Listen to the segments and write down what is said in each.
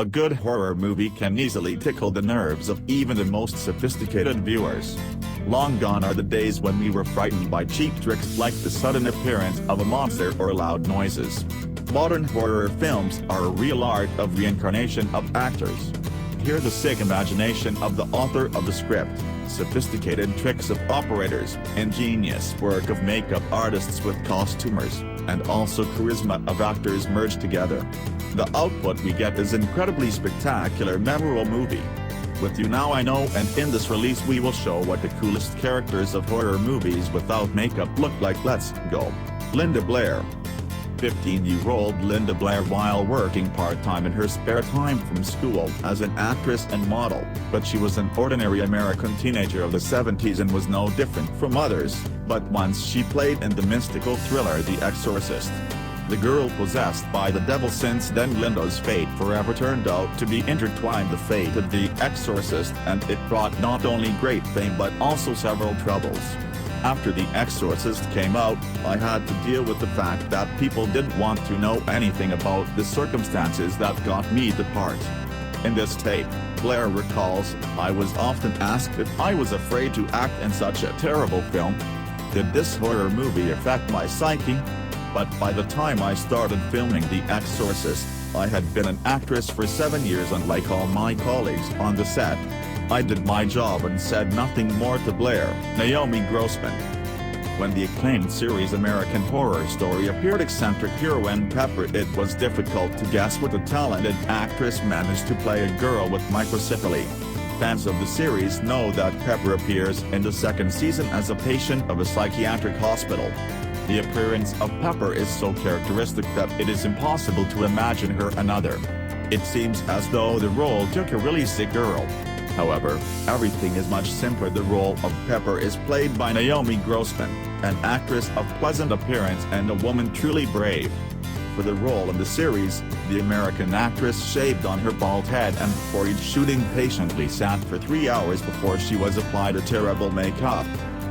A good horror movie can easily tickle the nerves of even the most sophisticated viewers. Long gone are the days when we were frightened by cheap tricks like the sudden appearance of a monster or loud noises. Modern horror films are a real art of reincarnation of actors. Hear the sick imagination of the author of the script, sophisticated tricks of operators, ingenious work of makeup artists with costumers, and also charisma of actors merged together. The output we get is incredibly spectacular, memorable movie. With You Now I Know, and in this release we will show what the coolest characters of horror movies without makeup look like. Let's go. Linda Blair. 15-year-old Linda Blair, while working part-time in her spare time from school as an actress and model, but she was an ordinary American teenager of the 70s and was no different from others, but once she played in the mystical thriller The Exorcist. The girl possessed by the devil. Since then Linda's fate forever turned out to be intertwined the fate of The Exorcist, and it brought not only great fame but also several troubles. After The Exorcist came out, I had to deal with the fact that people didn't want to know anything about the circumstances that got me the part. In this tape, Blair recalls, "I was often asked if I was afraid to act in such a terrible film. Did this horror movie affect my psyche? But by the time I started filming The Exorcist, I had been an actress for 7 years. Unlike all my colleagues on the set, I did my job and said nothing more." to Blair, Naomi Grossman. When the acclaimed series American Horror Story appeared eccentric heroine Pepper, it was difficult to guess what the talented actress managed to play a girl with microcephaly. Fans of the series know that Pepper appears in the second season as a patient of a psychiatric hospital. The appearance of Pepper is so characteristic that it is impossible to imagine her another. It seems as though the role took a really sick girl. However, everything is much simpler. The role of Pepper is played by Naomi Grossman, an actress of pleasant appearance and a woman truly brave. For the role in the series, the American actress shaved on her bald head and before each shooting patiently sat for 3 hours before she was applied a terrible makeup.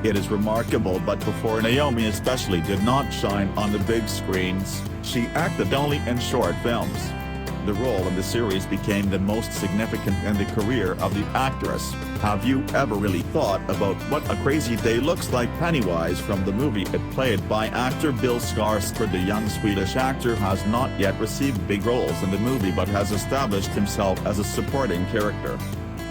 It is remarkable, but before Naomi especially did not shine on the big screens, she acted only in short films. The role in the series became the most significant in the career of the actress. Have you ever really thought about what a crazy day looks like? Pennywise from the movie It, played by actor Bill Skarsgård. The young Swedish actor has not yet received big roles in the movie but has established himself as a supporting character.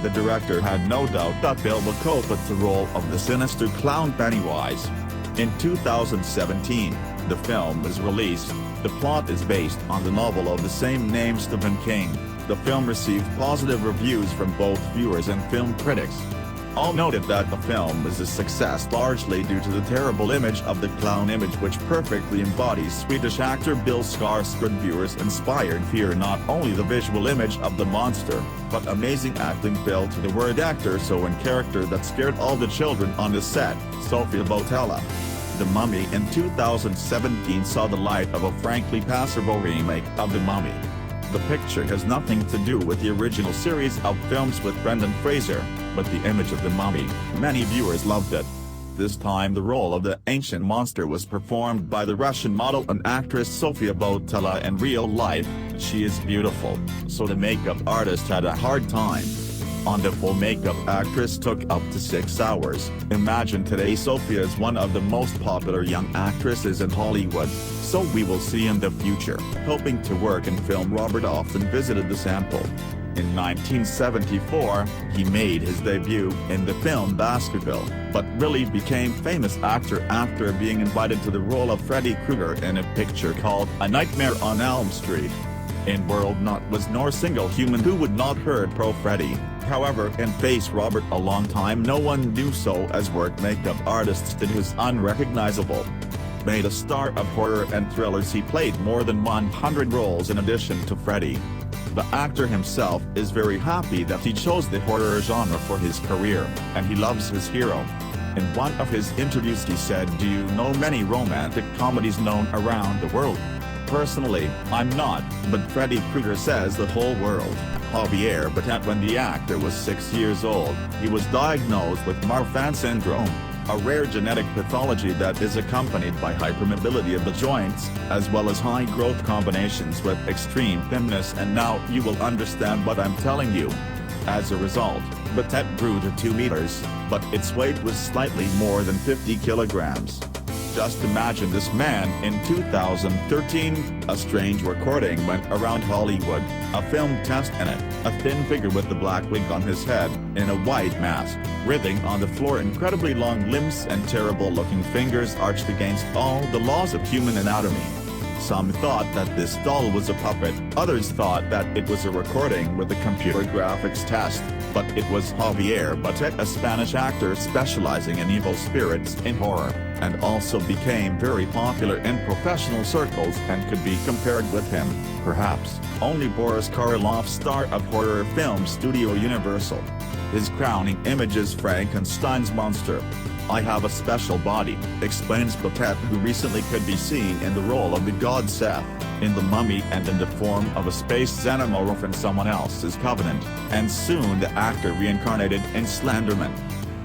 The director had no doubt that Bill will cope with the role of the sinister clown Pennywise. In 2017, the film was released. The plot is based on the novel of the same name Stephen King. The film received positive reviews from both viewers and film critics. All noted that the film is a success largely due to the terrible image of the clown, image which perfectly embodies Swedish actor Bill Skarsgård. Viewers inspired fear not only the visual image of the monster, but amazing acting. Bill to the word actor so in character that scared all the children on the set, Sofia Boutella. The Mummy in 2017 saw the light of a frankly passable remake of The Mummy. The picture has nothing to do with the original series of films with Brendan Fraser, but the image of The Mummy, many viewers loved it. This time the role of the ancient monster was performed by the Russian model and actress Sofia Boutella. In real life, she is beautiful, so the makeup artist had a hard time. On the full makeup, actress took up to 6 hours. Imagine today Sofia is one of the most popular young actresses in Hollywood, so we will see in the future. Hoping to work in film, Robert often visited the sample. In 1974, he made his debut in the film Baskerville, but really became famous actor after being invited to the role of Freddy Krueger in a picture called A Nightmare on Elm Street. In world not was nor single human who would not heard pro Freddy. However, in face Robert a long time no one knew so as work makeup artists did. His unrecognizable. Made a star of horror and thrillers, he played more than 100 roles in addition to Freddy. The actor himself is very happy that he chose the horror genre for his career, and he loves his hero. In one of his interviews he said, "Do you know many romantic comedies known around the world? Personally, I'm not, but Freddy Krueger says the whole world." Xavier When the actor was 6 years old, he was diagnosed with Marfan syndrome. a rare genetic pathology that is accompanied by hypermobility of the joints, as well as high growth combinations with extreme thinness, and now you will understand what I'm telling you. As a result, Boutella grew to 2 meters, but its weight was slightly more than 50 kilograms. Just imagine this man in 2013, a strange recording went around Hollywood, a film test in it, a thin figure with the black wig on his head, in a white mask, writhing on the floor, incredibly long limbs and terrible-looking fingers arched against all the laws of human anatomy. Some thought that this doll was a puppet, others thought that it was a recording with a computer graphics test, but it was Xavier Boutella, a Spanish actor specializing in evil spirits in horror, and also became very popular in professional circles and could be compared with him, perhaps, only Boris Karloff's star of horror film Studio Universal. His crowning image is Frankenstein's monster. "I have a special body," explains Boutella, who recently could be seen in the role of the god Seth, in The Mummy, and in the form of a space xenomorph in someone else's Covenant, and soon the actor reincarnated in Slenderman.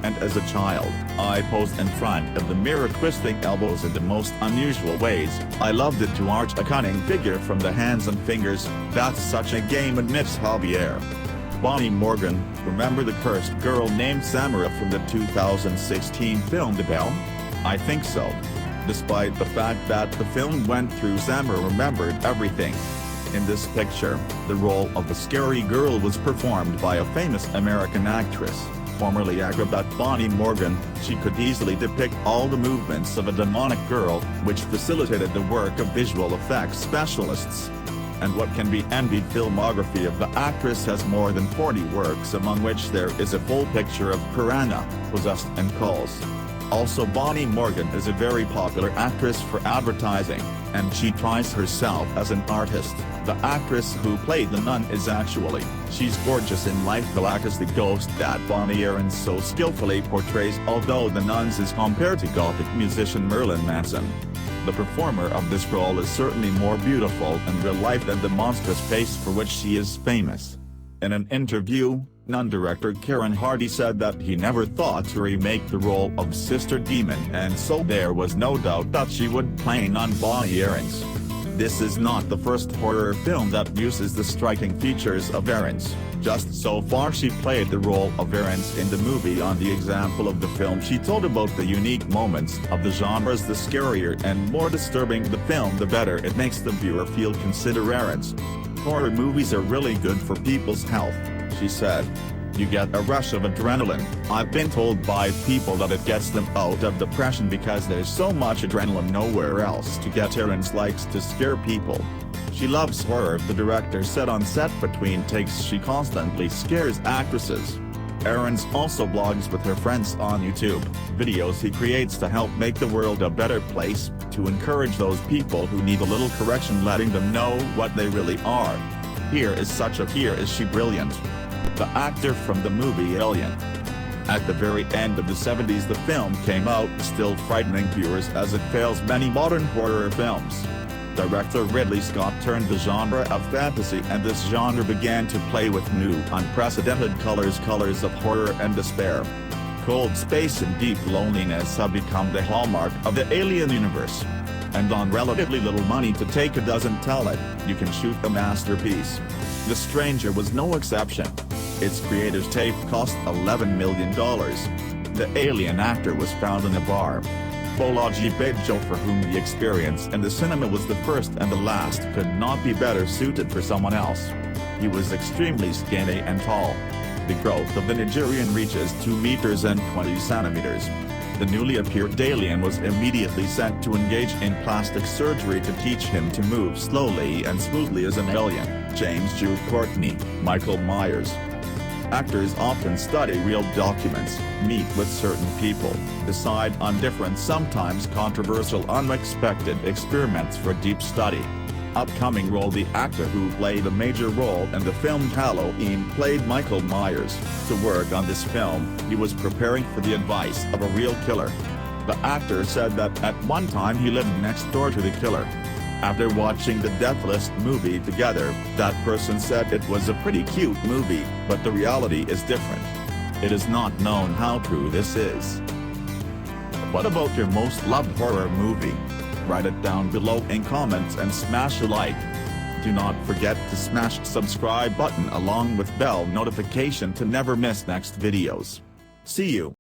"And as a child, I posed in front of the mirror twisting elbows in the most unusual ways. I loved it to arch a cunning figure from the hands and fingers. That's such a game," admits Xavier. Bonnie Morgan, remember the cursed girl named Samara from the 2016 film The Bell? I think so. Despite the fact that the film went through, Samara remembered everything. In this picture, the role of the scary girl was performed by a famous American actress, formerly acrobat Bonnie Morgan. She could easily depict all the movements of a demonic girl, which facilitated the work of visual effects specialists. And what can be envied, filmography of the actress has more than 40 works, among which there is a full picture of Piranha, Possessed, and Calls. Also, Bonnie Morgan is a very popular actress for advertising, and she tries herself as an artist. The actress who played the nun is actually, she's gorgeous in life, black as the ghost that Bonnie Erin so skillfully portrays, although the nuns is compared to Gothic musician Marilyn Manson. The performer of this role is certainly more beautiful in real life than the monstrous face for which she is famous. In an interview, nun director Karen Hardy said that he never thought to remake the role of Sister Demon, and so there was no doubt that she would play nun Bonnie Erin's. This is not the first horror film that uses the striking features of Erin's. Just so far she played the role of Erin's in the movie. On the example of the film, she told about the unique moments of the genres. The scarier and more disturbing the film, the better it makes the viewer feel. Consider Erin's. "Horror movies are really good for people's health," she said. "You get a rush of adrenaline. I've been told by people that it gets them out of depression because there's so much adrenaline nowhere else to get." Erin's likes to scare people. She loves horror, the director said on set. Between takes she constantly scares actresses. Erin's also blogs with her friends on YouTube, videos he creates to help make the world a better place, to encourage those people who need a little correction, letting them know what they really are. Here is she brilliant. The actor from the movie Alien. At the very end of the 70s, the film came out, still frightening viewers as it fails many modern horror films. Director Ridley Scott turned the genre of fantasy, and this genre began to play with new, unprecedented colors of horror and despair. Cold space and deep loneliness have become the hallmark of the Alien universe. And on relatively little money to take a dozen tell it, you can shoot a masterpiece. The Stranger was no exception. Its creator's tape cost $11 million. The alien actor was found in a bar. Bolaji Bajo, for whom the experience in the cinema was the first and the last, could not be better suited for someone else. He was extremely skinny and tall. The growth of the Nigerian reaches 2 meters and 20 centimeters. The newly appeared alien was immediately sent to engage in plastic surgery to teach him to move slowly and smoothly as an alien. James Jude Courtney, Michael Myers. Actors often study real documents, meet with certain people, decide on different, sometimes controversial, unexpected experiments for deep study. Upcoming role: the actor who played a major role in the film Halloween played Michael Myers. To work on this film, he was preparing for the advice of a real killer. The actor said that at one time he lived next door to the killer. After watching the Death List movie together, that person said it was a pretty cute movie, but the reality is different. It is not known how true this is. What about your most loved horror movie? Write it down below in comments and smash a like. Do not forget to smash subscribe button along with bell notification to never miss next videos. See you.